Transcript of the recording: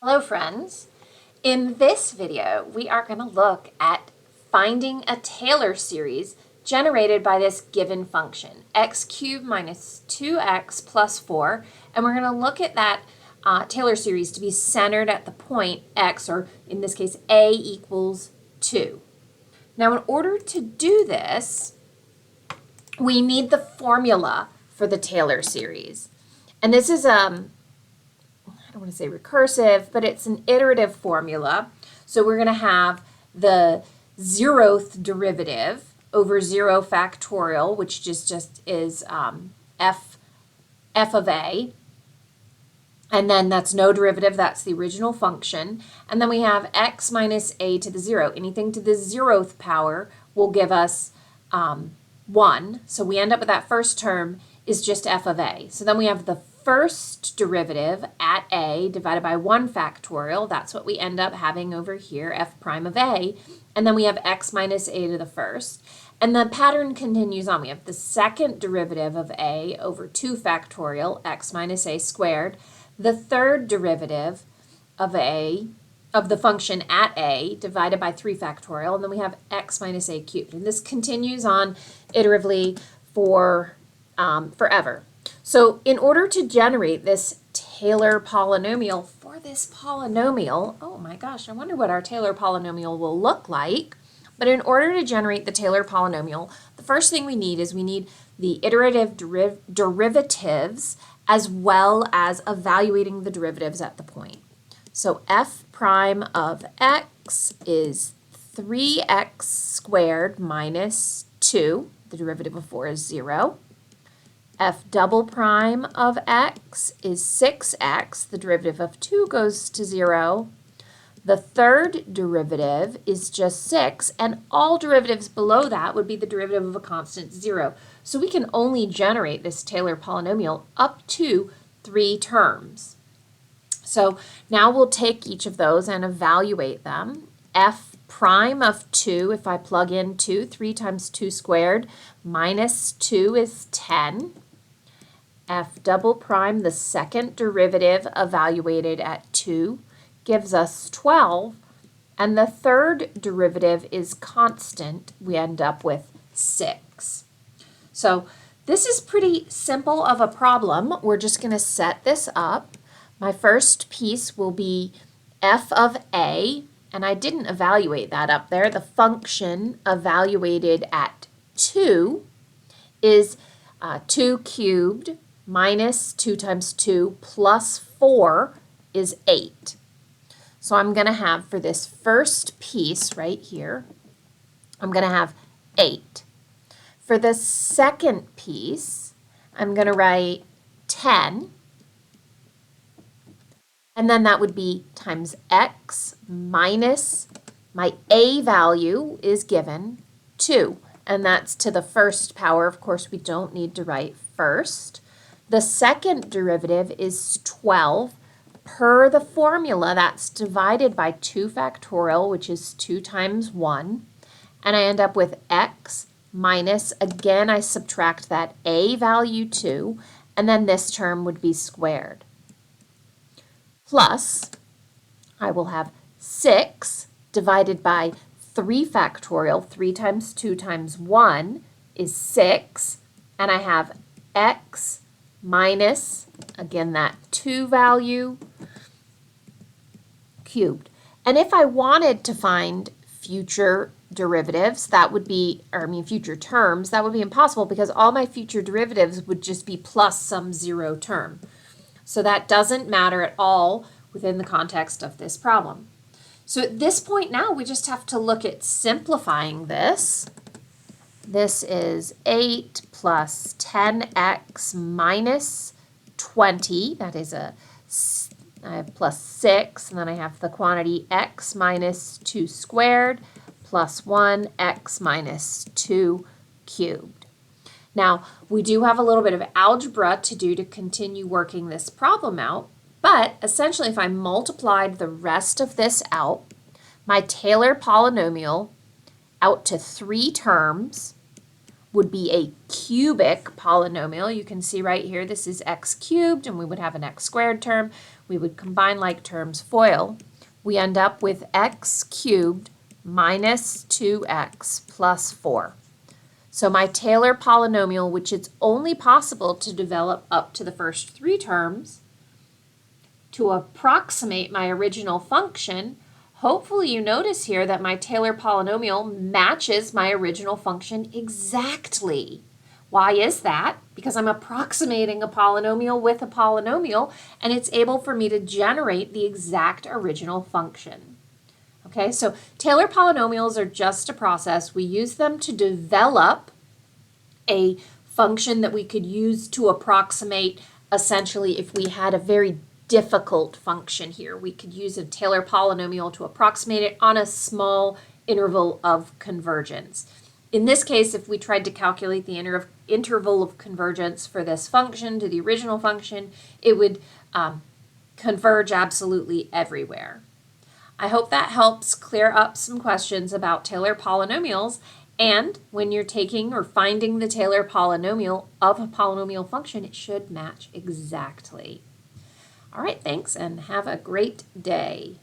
Hello friends. In this video, we are going to look at finding a Taylor series generated by this given function, x cubed minus 2x plus 4, and we're going to look at that Taylor series to be centered at the point x, or in this case, a equals 2. Now, in order to do this, we need the formula for the Taylor series. And this is I don't want to say recursive, but it's an iterative formula. So we're going to have the 0th derivative over 0 factorial, which just is f of a. And then that's no derivative, that's the original function. And then we have x minus a to the 0. Anything to the 0th power will give us 1. So we end up with that first term is just f of a. So then we have the first derivative at a divided by 1 factorial. That's what we end up having over here, f prime of a. And then we have x minus a to the first. And the pattern continues on. We have the second derivative of a over 2 factorial, x minus a squared. The third derivative of the function at a divided by 3 factorial. And then we have x minus a cubed. And this continues on iteratively for forever. So in order to generate this Taylor polynomial for this polynomial, oh my gosh, I wonder what our Taylor polynomial will look like. But in order to generate the Taylor polynomial, the first thing we need is we need the iterative derivatives as well as evaluating the derivatives at the point. So f prime of x is 3x squared minus 2. The derivative of 4 is 0. F double prime of x is 6x. The derivative of 2 goes to 0. The third derivative is just 6, and all derivatives below that would be the derivative of a constant 0. So we can only generate this Taylor polynomial up to 3 terms. So now we'll take each of those and evaluate them. F prime of 2, if I plug in 2, 3 times 2 squared minus 2 is 10. F double prime, the second derivative evaluated at 2, gives us 12. And the third derivative is constant. We end up with 6. So this is pretty simple of a problem. We're just going to set this up. My first piece will be f of a, and I didn't evaluate that up there. The function evaluated at 2 is 2 cubed minus 2 times 2 plus 4 is 8. So I'm going to have for this first piece right here, I'm going to have 8. For the second piece, I'm going to write 10. And then that would be times x minus my a value is given 2. And that's to the first power. Of course, we don't need to write first. The second derivative is 12. Per the formula, that's divided by 2 factorial, which is 2 times 1. And I end up with x minus, again, I subtract that a value 2, and then this term would be squared. Plus, I will have 6 divided by 3 factorial. 3 times 2 times 1 is 6. And I have x minus, again, that 2 value cubed. And if I wanted to find future derivatives, that would be, future terms, that would be impossible because all my future derivatives would just be plus some 0 term. So that doesn't matter at all within the context of this problem. So at this point now, we just have to look at simplifying this. This is 8 plus 10x minus 20. That is I have plus 6, and then I have the quantity x minus 2 squared plus 1 x minus 2 cubed. Now, we do have a little bit of algebra to do to continue working this problem out, but essentially if I multiplied the rest of this out, my Taylor polynomial out to 3 terms would be a cubic polynomial. You can see right here, this is x cubed, and we would have an x squared term. we would combine like terms, FOIL, we end up with x cubed minus 2x plus 4. So my Taylor polynomial, which it's only possible to develop up to the first 3 terms, to approximate my original function, hopefully you notice here that my Taylor polynomial matches my original function exactly. Why is that? Because I'm approximating a polynomial with a polynomial, and it's able for me to generate the exact original function. Okay, so Taylor polynomials are just a process. We use them to develop a function that we could use to approximate, essentially, if we had a very difficult function here. We could use a Taylor polynomial to approximate it on a small interval of convergence. In this case, if we tried to calculate the interval of convergence for this function to the original function, it would converge absolutely everywhere. I hope that helps clear up some questions about Taylor polynomials, and when you're taking or finding the Taylor polynomial of a polynomial function, it should match exactly. All right, thanks, and have a great day.